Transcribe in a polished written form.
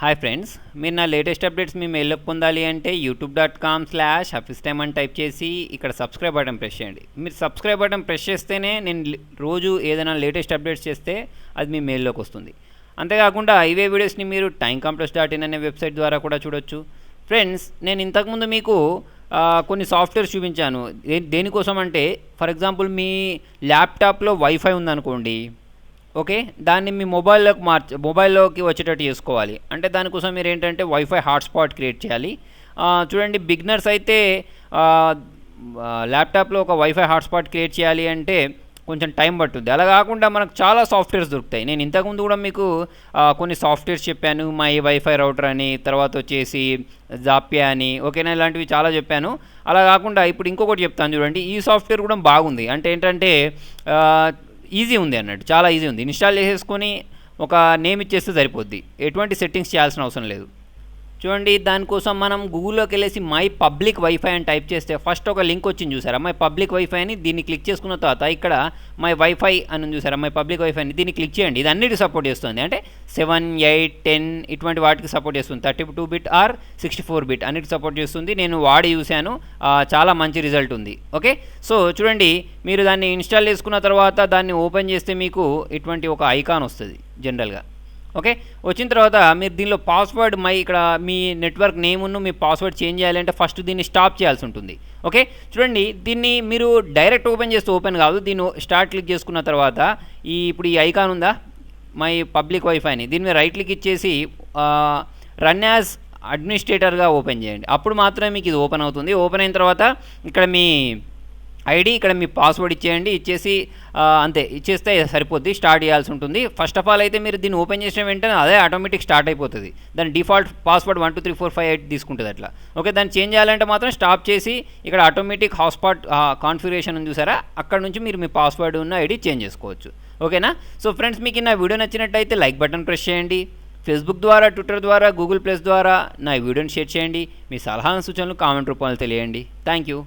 Hi friends, మీరు నా latest updates మీ మెయిల్లోకి పొందాలి అంటే youtube.com/hafiztime అని టైప్ చేసి ఇక్కడ సబ్స్క్రైబ్ బటన్ ప్రెస్ చేయండి. మీరు సబ్స్క్రైబ్ బటన్ ప్రెస్ చేస్తేనే నేను రోజు ఏదైనా లేటెస్ట్ అప్డేట్స్ చేస్తే అది మీ మెయిల్లోకి వస్తుంది. అంతేకాకుండా ఇవే వీడియోస్ని మీరు timecompress.in అనే వెబ్సైట్ ద్వారా కూడా చూడొచ్చు. ఫ్రెండ్స్, నేను ఇంతకుముందు మీకు కొన్ని సాఫ్ట్వేర్స్ చూపించాను. దేనికోసం అంటే, ఫర్ ఎగ్జాంపుల్ మీ ల్యాప్టాప్లో వైఫై ఉందనుకోండి, ఓకే, దాన్ని మీ మొబైల్లోకి వచ్చేటట్టు చేసుకోవాలి. అంటే దానికోసం మీరు ఏంటంటే వైఫై హాట్స్పాట్ క్రియేట్ చేయాలి. చూడండి, బిగినర్స్ అయితే ల్యాప్టాప్లో ఒక వైఫై హాట్స్పాట్ క్రియేట్ చేయాలి అంటే కొంచెం టైం పట్టుద్ది. అలా కాకుండా మనకు చాలా సాఫ్ట్వేర్స్ దొరుకుతాయి. నేను ఇంతకుముందు కూడా మీకు కొన్ని సాఫ్ట్వేర్స్ చెప్పాను. మై వైఫై రౌటర్ అని, తర్వాత వచ్చేసి జాప్యా అని, ఓకేనా, ఇలాంటివి చాలా చెప్పాను. అలా కాకుండా ఇప్పుడు ఇంకొకటి చెప్తాను చూడండి. ఈ సాఫ్ట్వేర్ కూడా బాగుంది. అంటే ఏంటంటే ఈజీ ఉంది అన్నట్టు, చాలా ఈజీ ఉంది. ఇన్స్టాల్ చేసేసుకొని ఒక నేమ్ ఇచ్చేస్తే సరిపోద్ది. ఎటువంటి సెట్టింగ్స్ చేయాల్సిన అవసరం లేదు. చూడండి, దానికోసం మనం గూగుల్లోకి వెళ్ళేసి మై పబ్లిక్ వైఫై అని టైప్ చేస్తే ఫస్ట్ ఒక లింక్ వచ్చింది చూసారా, మై పబ్లిక్ వైఫై అని. దీన్ని క్లిక్ చేసుకున్న తర్వాత ఇక్కడ మై వైఫై అని చూసారా, మై పబ్లిక్ వైఫై అని, దీన్ని క్లిక్ చేయండి. ఇది అన్నిటికి సపోర్ట్ చేస్తుంది. అంటే 7, 8, 10 ఇటువంటి వాటికి సపోర్ట్ చేస్తుంది. 32 బిట్ ఆర్ 64 బిట్ అన్నిటికి సపోర్ట్ చేస్తుంది. నేను వాడి చూశాను, చాలా మంచి రిజల్ట్ ఉంది. ఓకే, సో చూడండి, మీరు దాన్ని ఇన్స్టాల్ చేసుకున్న తర్వాత దాన్ని ఓపెన్ చేస్తే మీకు ఇటువంటి ఒక ఐకాన్ వస్తుంది జనరల్గా. ఓకే, వచ్చిన తర్వాత మీరు దీనిలో పాస్వర్డ్ ఇక్కడ మీ నెట్వర్క్ నేమును మీ పాస్వర్డ్ చేంజ్ చేయాలంటే ఫస్ట్ దీన్ని స్టాప్ చేయాల్సి ఉంటుంది. ఓకే, చూడండి, దీన్ని మీరు డైరెక్ట్ ఓపెన్ చేస్తే ఓపెన్ కాదు. దీన్ని స్టార్ట్ క్లిక్ చేసుకున్న తర్వాత ఇప్పుడు ఈ ఐకాన్ ఉందా, మై పబ్లిక్ వైఫైని, దీని మీద రైట్ క్లిక్ ఇచ్చేసి రన్ యాజ్ అడ్మినిస్ట్రేటర్గా ఓపెన్ చేయండి. అప్పుడు మాత్రమే మీకు ఇది ఓపెన్ అవుతుంది. ఓపెన్ అయిన తర్వాత ఇక్కడ మీ ఐడి, ఇక్కడ మీ పాస్వర్డ్ ఇచ్చేయండి. ఇచ్చేసి అంతే, ఇచ్చేస్తే సరిపోద్ది. స్టార్ట్ చేయాల్సి ఉంటుంది. ఫస్ట్ ఆఫ్ ఆల్ అయితే మీరు దీన్ని ఓపెన్ చేసిన వెంటనే అదే ఆటోమేటిక్ స్టార్ట్ అయిపోతుంది. దాని డిఫాల్ట్ పాస్వర్డ్ 1 2 3 4 5 8 తీసుకుంటుంది అట్లా. ఓకే, దాన్ని చేంజ్ చేయాలంటే మాత్రం స్టాప్ చేసి ఇక్కడ ఆటోమేటిక్ హాట్స్పాట్ కాన్ఫిగరేషన్ ఉంది చూసారా, అక్కడ నుంచి మీరు మీ పాస్వర్డ్ ఉన్న ఐడి చేంజ్ చేసుకోవచ్చు. ఓకేనా? సో ఫ్రెండ్స్, మీకు నా వీడియో నచ్చినట్టయితే లైక్ బటన్ ప్రెస్ చేయండి. ఫేస్బుక్ ద్వారా, ట్విట్టర్ ద్వారా, గూగుల్ ప్లస్ ద్వారా నా వీడియోని షేర్ చేయండి. మీ సలహాలను సూచనలు కామెంట్ రూపంలో తెలియండి. Thank you.